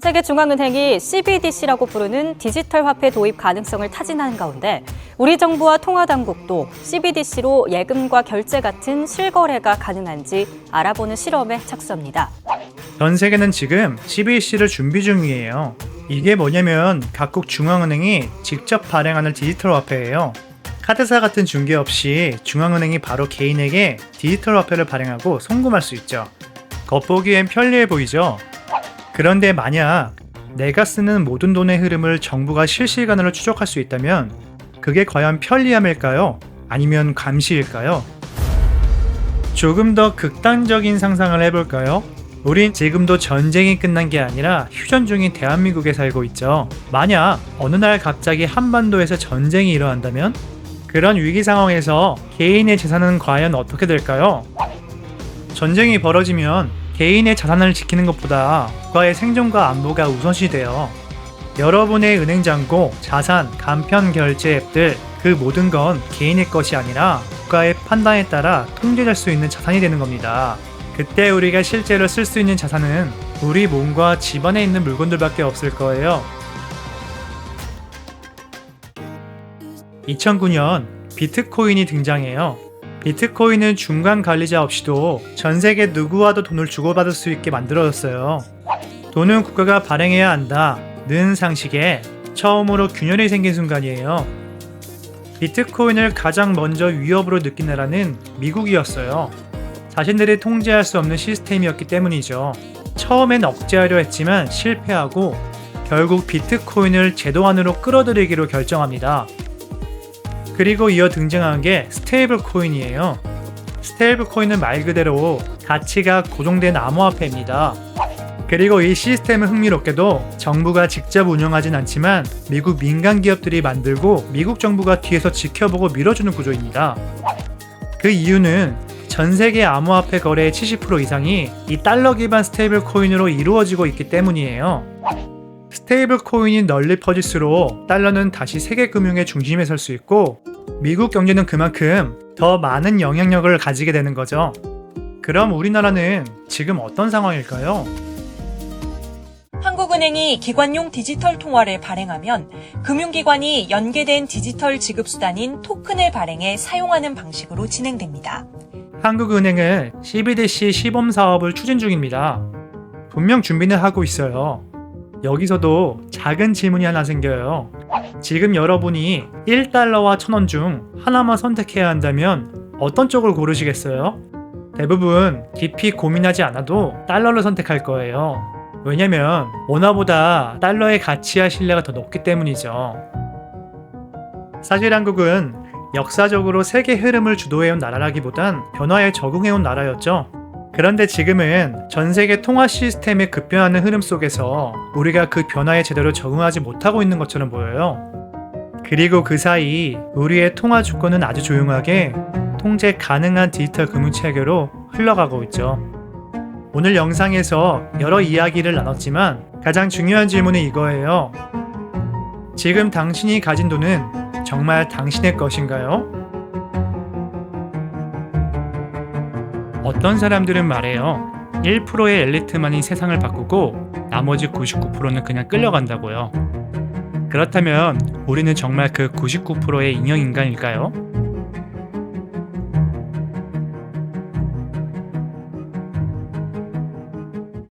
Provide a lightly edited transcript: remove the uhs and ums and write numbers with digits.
세계중앙은행이 CBDC라고 부르는 디지털 화폐 도입 가능성을 타진하는 가운데 우리 정부와 통화당국도 CBDC로 예금과 결제 같은 실거래가 가능한지 알아보는 실험에 착수합니다. 전 세계는 지금 CBDC를 준비 중이에요. 이게 뭐냐면 각국 중앙은행이 직접 발행하는 디지털 화폐예요. 카드사 같은 중개 없이 중앙은행이 바로 개인에게 디지털 화폐를 발행하고 송금할 수 있죠. 겉보기엔 편리해 보이죠? 그런데 만약 내가 쓰는 모든 돈의 흐름을 정부가 실시간으로 추적할 수 있다면 그게 과연 편리함일까요? 아니면 감시일까요? 조금 더 극단적인 상상을 해볼까요? 우린 지금도 전쟁이 끝난 게 아니라 휴전 중인 대한민국에 살고 있죠. 만약 어느 날 갑자기 한반도에서 전쟁이 일어난다면 그런 위기 상황에서 개인의 재산은 과연 어떻게 될까요? 전쟁이 벌어지면 개인의 자산을 지키는 것보다 국가의 생존과 안보가 우선시 돼요. 여러분의 은행 잔고, 자산, 간편 결제 앱들 그 모든 건 개인의 것이 아니라 국가의 판단에 따라 통제될 수 있는 자산이 되는 겁니다. 그때 우리가 실제로 쓸 수 있는 자산은 우리 몸과 집안에 있는 물건들밖에 없을 거예요. 2009년 비트코인이 등장해요. 비트코인은 중간 관리자 없이도 전 세계 누구와도 돈을 주고받을 수 있게 만들어졌어요. 돈은 국가가 발행해야 한다는 상식에 처음으로 균열이 생긴 순간이에요. 비트코인을 가장 먼저 위협으로 느낀 나라는 미국이었어요. 자신들이 통제할 수 없는 시스템이었기 때문이죠. 처음엔 억제하려 했지만 실패하고 결국 비트코인을 제도 안으로 끌어들이기로 결정합니다. 그리고 이어 등장한 게 스테이블 코인이에요. 스테이블 코인은 말 그대로 가치가 고정된 암호화폐입니다. 그리고 이 시스템은 흥미롭게도 정부가 직접 운영하진 않지만 미국 민간 기업들이 만들고 미국 정부가 뒤에서 지켜보고 밀어주는 구조입니다. 그 이유는 전 세계 암호화폐 거래의 70% 이상이 이 달러 기반 스테이블 코인으로 이루어지고 있기 때문이에요. 스테이블 코인이 널리 퍼질수록 달러는 다시 세계 금융의 중심에 설 수 있고 미국 경제는 그만큼 더 많은 영향력을 가지게 되는 거죠. 그럼 우리나라는 지금 어떤 상황일까요? 한국은행이 기관용 디지털 통화를 발행하면 금융기관이 연계된 디지털 지급수단인 토큰을 발행해 사용하는 방식으로 진행됩니다. 한국은행은 CBDC 시범 사업을 추진 중입니다. 분명 준비는 하고 있어요. 여기서도 작은 질문이 하나 생겨요. 지금 여러분이 1달러와 1,000원 중 하나만 선택해야 한다면 어떤 쪽을 고르시겠어요? 대부분 깊이 고민하지 않아도 달러를 선택할 거예요. 왜냐면 원화보다 달러의 가치와 신뢰가 더 높기 때문이죠. 사실 한국은 역사적으로 세계 흐름을 주도해온 나라라기보단 변화에 적응해온 나라였죠. 그런데 지금은 전 세계 통화 시스템의 급변하는 흐름 속에서 우리가 그 변화에 제대로 적응하지 못하고 있는 것처럼 보여요. 그리고 그 사이 우리의 통화 주권은 아주 조용하게 통제 가능한 디지털 금융체계로 흘러가고 있죠. 오늘 영상에서 여러 이야기를 나눴지만 가장 중요한 질문은 이거예요. 지금 당신이 가진 돈은 정말 당신의 것인가요? 어떤 사람들은 말해요. 1%의 엘리트만이 세상을 바꾸고 나머지 99%는 그냥 끌려간다고요. 그렇다면 우리는 정말 그 99%의 인형 인간일까요?